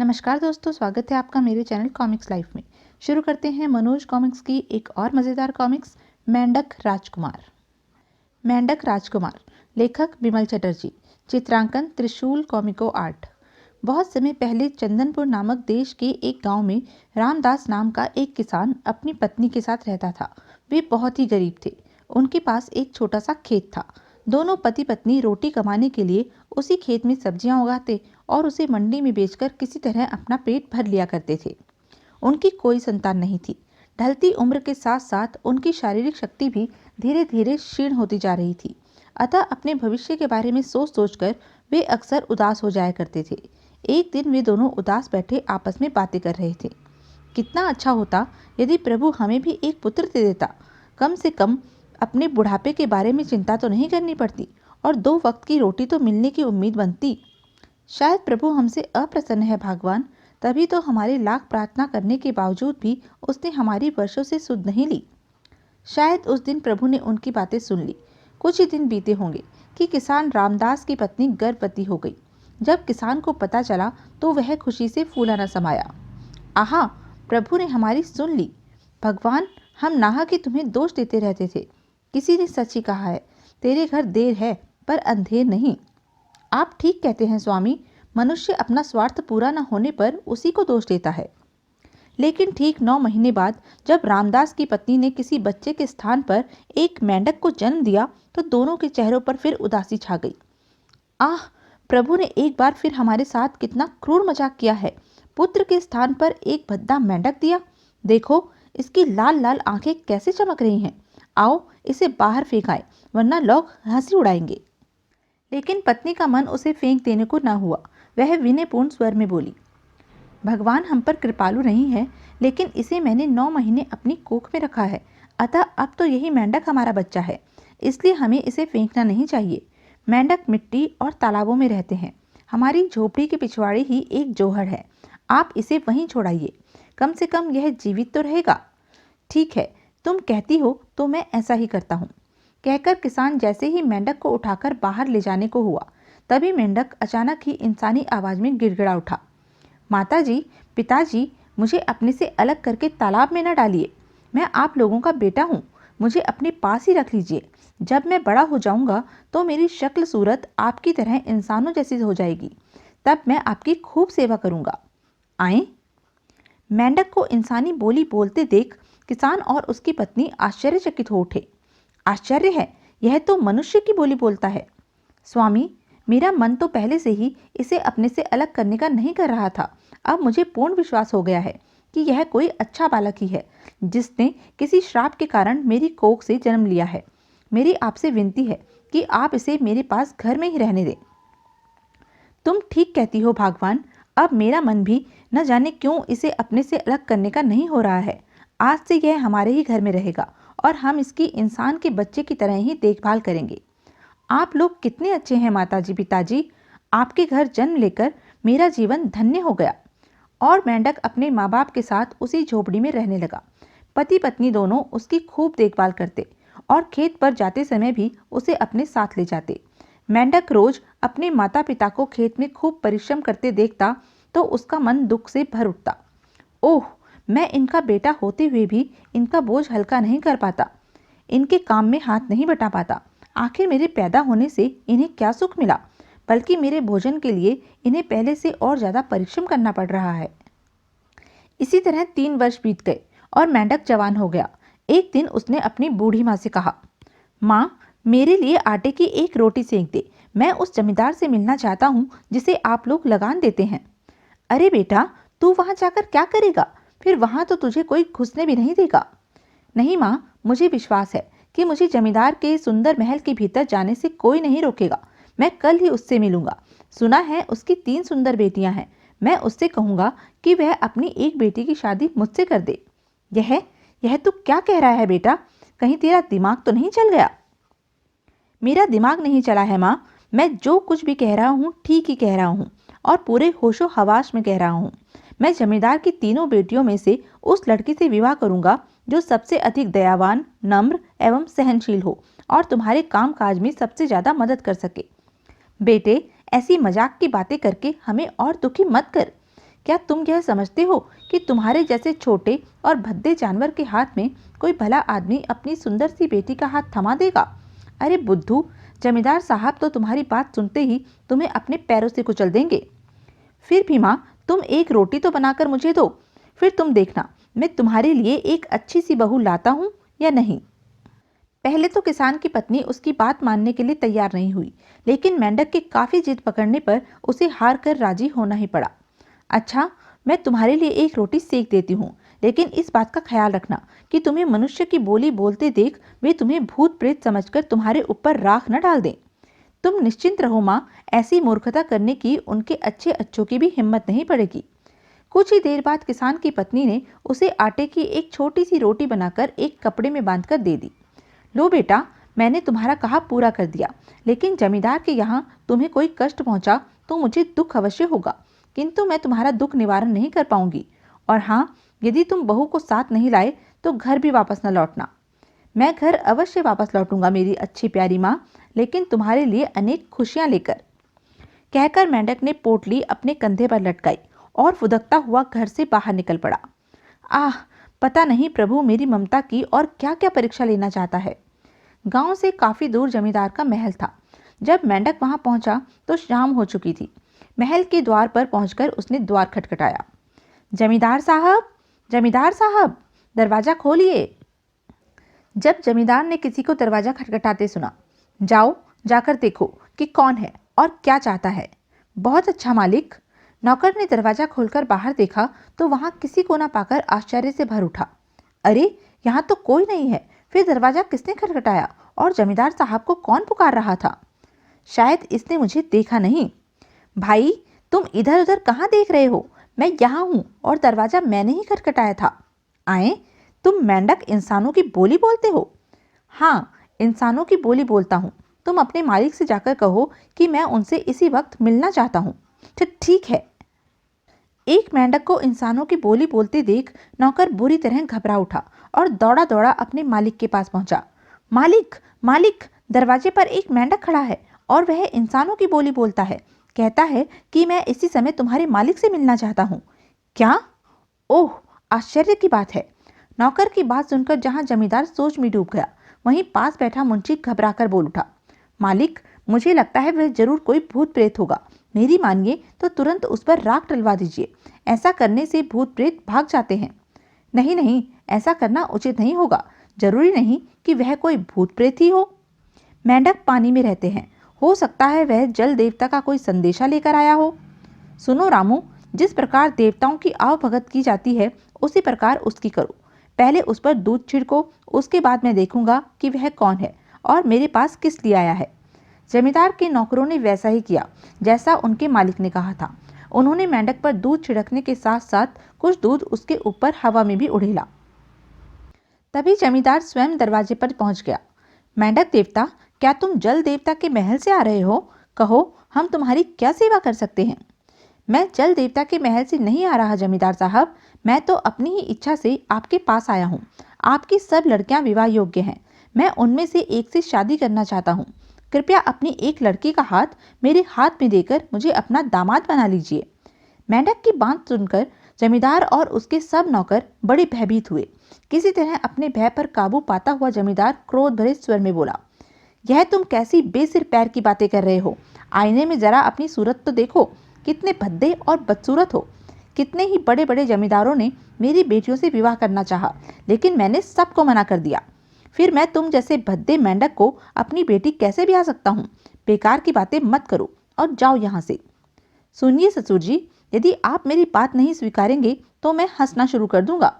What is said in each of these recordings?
नमस्कार दोस्तों, स्वागत है आपका मेरे चैनल कॉमिक्स लाइफ में। शुरू करते हैं मनोज कॉमिक्स की एक और मज़ेदार कॉमिक्स, मेंढक राजकुमार। मेंढक राजकुमार, लेखक बिमल चटर्जी, चित्रांकन त्रिशूल कॉमिको आर्ट। बहुत समय पहले चंदनपुर नामक देश के एक गांव में रामदास नाम का एक किसान अपनी पत्नी के साथ रहता था। वे बहुत ही गरीब थे। उनके पास एक छोटा सा खेत था। दोनों पति पत्नी रोटी कमाने के लिए उसी खेत में सब्जियां उगाते और उसे मंडी में बेचकर किसी तरह अपना पेट भर लिया करते थे। उनकी कोई संतान नहीं थी। ढलती उम्र के साथ साथ उनकी शारीरिक शक्ति भी धीरे धीरे क्षीण होती जा रही थी। अतः अपने भविष्य के बारे में सोच सोचकर वे अक्सर उदास हो जाया करते थे। एक दिन वे दोनों उदास बैठे आपस में बातें कर रहे थे। कितना अच्छा होता यदि प्रभु हमें भी एक पुत्र दे देता। कम से कम अपने बुढ़ापे के बारे में चिंता तो नहीं करनी पड़ती और 2 वक्त की रोटी तो मिलने की उम्मीद बनती। शायद प्रभु हमसे अप्रसन्न है भगवान, तभी तो हमारे लाख प्रार्थना करने के बावजूद भी उसने हमारी वर्षों से सुध नहीं ली। शायद उस दिन प्रभु ने उनकी बातें सुन ली। कुछ ही दिन बीते होंगे कि किसान रामदास की पत्नी गर्भवती हो गई। जब किसान को पता चला तो वह खुशी से फूला न समाया। आहा, प्रभु ने हमारी सुन ली। भगवान, हम नाहक ही तुम्हें दोष देते रहते थे। किसी ने सच ही कहा है, तेरे घर देर है पर अंधेर नहीं। आप ठीक कहते हैं स्वामी, मनुष्य अपना स्वार्थ पूरा न होने पर उसी को दोष देता है। लेकिन ठीक 9 महीने बाद जब रामदास की पत्नी ने किसी बच्चे के स्थान पर एक मेंढक को जन्म दिया तो दोनों के चेहरों पर फिर उदासी छा गई। आह, प्रभु ने एक बार फिर हमारे साथ कितना क्रूर मजाक किया है। पुत्र के स्थान पर एक भद्दा मेंढक दिया। देखो, इसकी लाल लाल आंखें कैसे चमक रही हैं। आओ इसे बाहर फेंकाएं, वरना लोग हंसी उड़ाएंगे। लेकिन पत्नी का मन उसे फेंक देने को न हुआ। वह विनयपूर्ण स्वर में बोली, भगवान हम पर कृपालु नहीं है, लेकिन इसे मैंने 9 महीने अपनी कोख में रखा है। अतः अब तो यही मेंढक हमारा बच्चा है, इसलिए हमें इसे फेंकना नहीं चाहिए। मेंढक मिट्टी और तालाबों में रहते हैं। हमारी झोपड़ी के पिछवाड़े ही एक जोहड़ है। आप इसे वहीं छोड़ाइए, कम से कम यह जीवित तो रहेगा। ठीक है, तुम कहती हो तो मैं ऐसा ही करता हूँ, कहकर किसान जैसे ही मेंढक को उठाकर बाहर ले जाने को हुआ, तभी मेंढक अचानक ही इंसानी आवाज में गिड़गिड़ा उठा, माताजी, पिताजी, मुझे अपने से अलग करके तालाब में न डालिए। मैं आप लोगों का बेटा हूँ, मुझे अपने पास ही रख लीजिए। जब मैं बड़ा हो जाऊंगा तो मेरी शक्ल सूरत आपकी तरह इंसानों जैसी हो जाएगी। तब मैं आपकी खूब सेवा करूंगा। आए। मेंढक को इंसानी बोली बोलते देख किसान और उसकी पत्नी आश्चर्यचकित हो उठे। आश्चर्य है, यह तो मनुष्य की बोली बोलता है। स्वामी, मेरा मन तो पहले से ही इसे अपने से अलग करने का नहीं कर रहा था। अब मुझे पूर्ण विश्वास हो गया है कि यह कोई अच्छा बालक ही है, जिसने किसी श्राप के कारण मेरी कोख से जन्म लिया है। मेरी आपसे विनती है कि आप इसे मेरे पास घर में ही रहने दें। तुम ठीक कहती हो भगवान, अब मेरा मन भी न जाने क्यों इसे अपने से अलग करने का नहीं हो रहा है। आज से यह हमारे ही घर में रहेगा और हम इसकी इंसान के बच्चे की तरह ही देखभाल करेंगे। आप लोग कितने अच्छे हैं माताजी, पिताजी, आपके घर जन्म लेकर मेरा जीवन धन्य हो गया। और मेंढक अपने माँ बाप के साथ उसी झोपड़ी में रहने लगा। पति पत्नी दोनों उसकी खूब देखभाल करते और खेत पर जाते समय भी उसे अपने साथ ले जाते। मेंढक रोज अपने माता पिता को खेत में खूब परिश्रम करते देखता तो उसका मन दुख से भर उठता। ओह, मैं इनका बेटा होते हुए भी इनका बोझ हल्का नहीं कर पाता, इनके काम में हाथ नहीं बटा पाता। आखिर मेरे पैदा होने से इन्हें क्या सुख मिला, बल्कि मेरे भोजन के लिए इन्हें पहले से और ज़्यादा परिश्रम करना पड़ रहा है। इसी तरह 3 वर्ष बीत गए और मेंढक जवान हो गया। एक दिन उसने अपनी बूढ़ी माँ से कहा, माँ, मेरे लिए आटे की एक रोटी सेंक दे। मैं उस जमींदार से मिलना चाहता हूँ जिसे आप लोग लगान देते हैं। अरे बेटा, तू वहाँ जाकर क्या करेगा? फिर वहाँ तो तुझे कोई घुसने भी नहीं देगा। नहीं माँ, मुझे विश्वास है कि मुझे जमींदार के सुंदर महल के भीतर जाने से कोई नहीं रोकेगा। मैं कल ही उससे मिलूंगा। सुना है उसकी 3 सुंदर बेटियां हैं। मैं उससे कहूंगा कि वह अपनी एक बेटी की शादी मुझसे कर दे। यह तू क्या कह रहा है बेटा? कहीं तेरा दिमाग तो नहीं चल गया? मेरा दिमाग नहीं चला है माँ। मैं जो कुछ भी कह रहा हूँ ठीक ही कह रहा हूँ और पूरे होशो हवास में कह रहा हूँ। मैं जमींदार की 3 बेटियों में से उस लड़की से विवाह करूंगा जो सबसे अधिक दयावान, नम्र एवं सहनशील हो और तुम्हारे काम काज में सबसे ज्यादा मदद कर सके। बेटे, ऐसी मजाक की बातें करके हमें और दुखी मत कर। क्या तुम यह समझते हो कि तुम्हारे जैसे छोटे और भद्दे जानवर के हाथ में कोई भला आदमी अपनी सुंदर सी बेटी का हाथ थमा देगा? अरे बुद्धू, जमींदार साहब तो तुम्हारी बात सुनते ही तुम्हें अपने पैरों से कुचल देंगे। फिर भी माँ, तुम एक रोटी तो बनाकर मुझे दो, फिर तुम देखना मैं तुम्हारे लिए एक अच्छी सी बहू लाता हूँ या नहीं। पहले तो किसान की पत्नी उसकी बात मानने के लिए तैयार नहीं हुई, लेकिन मेंढक के काफी जिद पकड़ने पर उसे हार कर राजी होना ही पड़ा। अच्छा, मैं तुम्हारे लिए एक रोटी सेक देती हूँ, लेकिन इस बात का ख्याल रखना कि तुम्हें मनुष्य की बोली बोलते देख वे तुम्हें भूत प्रेत समझकर तुम्हारे ऊपर राख न डाल दें। तुम निश्चिंत रहो माँ, ऐसी मूर्खता करने की उनके अच्छे अच्छों की भी हिम्मत नहीं पड़ेगी। कुछ ही देर बाद किसान की पत्नी ने उसे आटे की एक छोटी सी रोटी बनाकर एक कपड़े में बांधकर दे दी। लो बेटा, मैंने तुम्हारा कहा पूरा कर दिया, लेकिन जमींदार के यहाँ तुम्हें कोई कष्ट पहुंचा तो मुझे दुख अवश्य होगा, किंतु मैं तुम्हारा दुख निवारण नहीं कर पाऊंगी। और हाँ, यदि तुम बहू को साथ नहीं लाए तो घर भी वापस न लौटना। मैं घर अवश्य वापस लौटूंगा मेरी अच्छी प्यारी माँ, लेकिन तुम्हारे लिए अनेक खुशियां लेकर। कहकर मेंढक ने पोटली अपने कंधे पर लटकाई और फुदकता हुआ घर से बाहर निकल पड़ा। आह, पता नहीं प्रभु मेरी ममता की और क्या क्या परीक्षा लेना चाहता है। गांव से काफी दूर जमींदार का महल था। जब मेंढक वहां पहुंचा तो शाम हो चुकी थी। महल के द्वार पर पहुंचकर उसने द्वार खटखटाया। जमींदार साहब, जमींदार साहब, दरवाजा खोलिए। जब जमींदार ने किसी को दरवाजा खटखटाते सुना, जाओ जाकर देखो कि कौन है और क्या चाहता है। बहुत अच्छा मालिक। नौकर ने दरवाजा खोलकर बाहर देखा तो वहां किसी को न पाकर आश्चर्य से भर उठा। अरे, यहाँ तो कोई नहीं है, फिर दरवाजा किसने खटखटाया और जमींदार साहब को कौन पुकार रहा था? शायद इसने मुझे देखा नहीं। भाई, तुम इधर उधर कहाँ देख रहे हो? मैं यहाँ हूँ और दरवाजा मैंने ही खटखटाया था। आए, तुम मेंढक इंसानों की बोली बोलते हो? हाँ, इंसानों की बोली बोलता हूँ। तुम अपने मालिक से जाकर कहो कि मैं उनसे इसी वक्त मिलना चाहता हूँ। ठीक है। एक मेंढक को इंसानों की बोली बोलते देख नौकर बुरी तरह घबरा उठा और दौड़ा दौड़ा अपने मालिक के पास पहुंचा। मालिक, मालिक, दरवाजे पर एक मेंढक खड़ा है और वह इंसानों की बोली बोलता है। कहता है कि मैं इसी समय तुम्हारे मालिक से मिलना चाहता हूँ। क्या? ओह, आश्चर्य की बात है। नौकर की बात सुनकर जहां जमींदार सोच में डूब गया, वहीं पास बैठा मुंशी घबराकर बोल उठा। मालिक, मुझे लगता है वह जरूर कोई भूत प्रेत होगा। मेरी मानिए तो तुरंत उस पर राख डलवा दीजिए। ऐसा करने से भूत प्रेत भाग जाते हैं। नहीं नहीं, ऐसा करना उचित नहीं होगा। जरूरी नहीं कि वह कोई भूत प्रेत ही हो। मेंढक पानी में रहते हैं, हो सकता है वह जल देवता का कोई संदेशा लेकर आया हो। सुनो रामू, जिस प्रकार देवताओं की आवभगत की जाती है उसी प्रकार उसकी करो। पहले उस पर दूध छिड़को, उसके बाद मैं देखूंगा कि वह कौन है और मेरे पास किस लिए आया है। जमींदार के नौकरों ने वैसा ही किया जैसा उनके मालिक ने कहा था। उन्होंने मेंढक पर दूध छिड़कने के साथ साथ कुछ दूध उसके ऊपर हवा में भी उड़ेला। तभी जमींदार स्वयं दरवाजे पर पहुंच गया। मेंढक देवता, क्या तुम जल देवता के महल से आ रहे हो? कहो, हम तुम्हारी क्या सेवा कर सकते हैं? मैं जल देवता के महल से नहीं आ रहा जमींदार साहब, मैं तो अपनी ही इच्छा से आपके पास आया हूँ। आपकी सब लड़कियां विवाह योग्य हैं। मैं उनमें से एक से शादी करना चाहता हूँ। कृपया अपनी एक लड़की का हाथ मेरे हाथ में देकर मुझे अपना दामाद बना लीजिए। मेंढक की बात सुनकर जमींदार और उसके सब नौकर बड़े भयभीत हुए। किसी तरह अपने भय पर काबू पाता हुआ जमींदार क्रोध भरे स्वर में बोला, यह तुम कैसी बेसिर पैर की बातें कर रहे हो? आईने में जरा अपनी सूरत तो देखो, कितने भद्दे और बदसूरत हो। कितने ही बड़े बड़े जमींदारों ने मेरी बेटियों से विवाह करना चाहा, लेकिन मैंने सबको मना कर दिया। फिर मैं तुम जैसे भद्दे मेंढक को अपनी बेटी कैसे ब्याह सकता हूँ? बेकार की बातें मत करो और जाओ यहाँ से। सुनिए ससुर जी, यदि आप मेरी बात नहीं स्वीकारेंगे तो मैं हंसना शुरू कर दूंगा।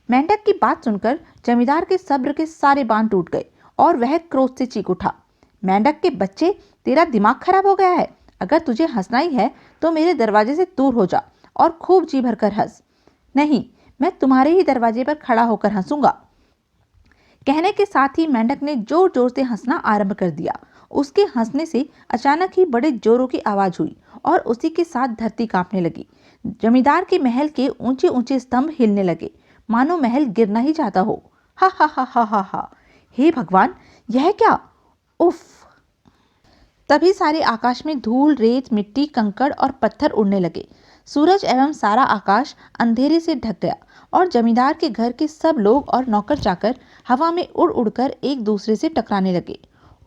मेंढक की बात सुनकर जमींदार के सब्र के सारे बांध टूट गए और वह क्रोध से चीख उठा। मेंढक के बच्चे, तेरा दिमाग खराब हो गया है। अगर तुझे हंसना ही है तो मेरे दरवाजे से दूर हो जा और खूब जी भरकर हंस। नहीं, मैं तुम्हारे ही दरवाजे पर खड़ा होकर हंसूंगा। कहने के साथ ही मेंढक ने जोर जोर से हंसना आरंभ कर दिया। उसके हंसने से अचानक ही बड़े जोरों की आवाज हुई और उसी के साथ धरती कांपने लगी। जमींदार के महल के ऊंचे ऊंचे स्तंभ हिलने लगे, मानो महल गिरना ही चाहता हो। हा हा हा हा हा हा। हे भगवान, यह क्या? उफ। तभी सारे आकाश में धूल, रेत, मिट्टी, कंकड़ और पत्थर उड़ने लगे। सूरज एवं सारा आकाश अंधेरे से ढक गया और जमींदार के घर के सब लोग और नौकर चाकर हवा में उड़ उड़कर एक दूसरे से टकराने लगे।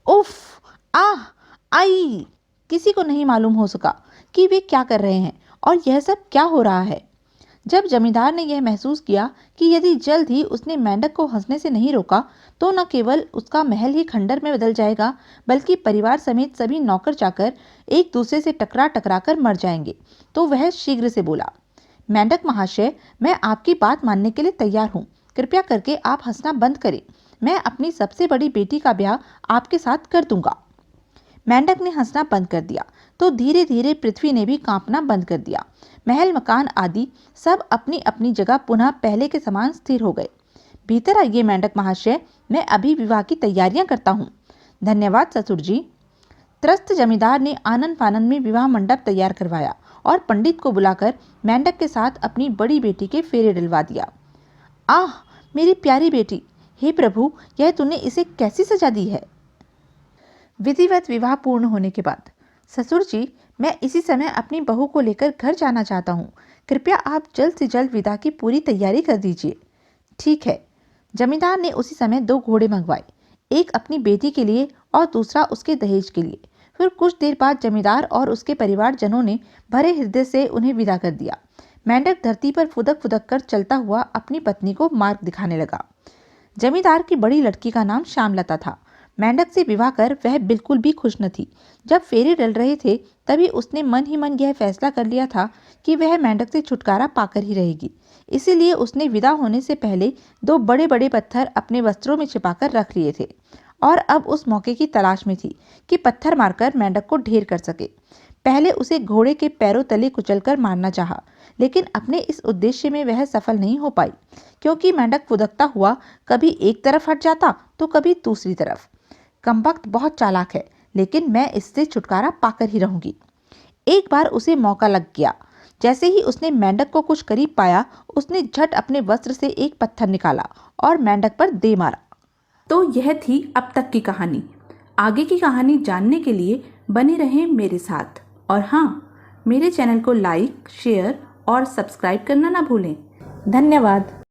उफ! आह! आई! किसी को नहीं मालूम हो सका कि वे क्या कर रहे हैं और यह सब क्या हो रहा है। जब जमींदार ने यह महसूस किया कि यदि जल्द ही उसने मेंढक को हंसने से नहीं रोका तो न केवल उसका महल ही खंडर में बदल जाएगा, बल्कि परिवार समेत सभी नौकर चाकर एक दूसरे से टकरा टकरा कर मर जाएंगे, तो वह शीघ्र से बोला, मेंढक महाशय, मैं आपकी बात मानने के लिए तैयार हूँ। कृपया करके आप हंसना बंद करें। मैं अपनी सबसे बड़ी बेटी का ब्याह आपके साथ कर दूंगा। मेंढक ने हंसना बंद कर दिया तो धीरे धीरे पृथ्वी ने भी कांपना बंद कर दिया। महल मकान आदि सब अपनी अपनी जगह पुनः पहले के समान स्थिर हो गए। भीतर आइए मेंढक महाशय, मैं अभी विवाह की तैयारियां करता हूँ। धन्यवाद ससुर जी। त्रस्त जमींदार ने आनंद फानंद में विवाह मंडप तैयार करवाया और पंडित को बुलाकर मेंढक के साथ अपनी बड़ी बेटी के फेरे डलवा दिया। आह, मेरी प्यारी बेटी! हे प्रभु, यह तूने इसे कैसी सजा दी है। विधिवत विवाह पूर्ण होने के बाद, ससुर जी, मैं इसी समय अपनी बहू को लेकर घर जाना चाहता हूँ। कृपया आप जल्द से जल्द विदा की पूरी तैयारी कर दीजिए। ठीक है। जमींदार ने उसी समय 2 घोड़े मंगवाए, एक अपनी बेटी के लिए और दूसरा उसके दहेज के लिए। फिर कुछ देर बाद जमींदार और उसके परिवारजनों ने भरे हृदय से उन्हें विदा कर दिया। मेंढक धरती पर फुदक फुदक कर चलता हुआ अपनी पत्नी को मार्ग दिखाने लगा। जमींदार की बड़ी लड़की का नाम श्यामलता था। मेंढक से विवाह कर वह बिल्कुल भी खुश न थी। जब फेरे डल रहे थे तभी उसने मन ही मन यह फैसला कर लिया था कि वह मेंढक से छुटकारा पाकर ही रहेगी। इसीलिए उसने विदा होने से पहले 2 बड़े बड़े पत्थर अपने वस्त्रों में छिपाकर रख लिए थे और अब उस मौके की तलाश में थी कि पत्थर मारकर मेंढक को ढेर कर सके। पहले उसे घोड़े के पैरों तले कुचलकर मारना चाहा, लेकिन अपने इस उद्देश्य में वह सफल नहीं हो पाई, क्योंकि मेंढक फुदकता हुआ कभी एक तरफ हट जाता तो कभी दूसरी तरफ। कमबख्त बहुत चालाक है, लेकिन मैं इससे छुटकारा पाकर ही रहूंगी। एक बार उसे मौका लग गया। जैसे ही उसने मेंढक को कुछ करीब पाया, उसने झट अपने वस्त्र से एक पत्थर निकाला और मेंढक पर दे मारा। तो यह थी अब तक की कहानी। आगे की कहानी जानने के लिए बने रहें मेरे साथ। और हाँ, मेरे चैनल को लाइक, शेयर और सब्सक्राइब करना ना भूलें। धन्यवाद।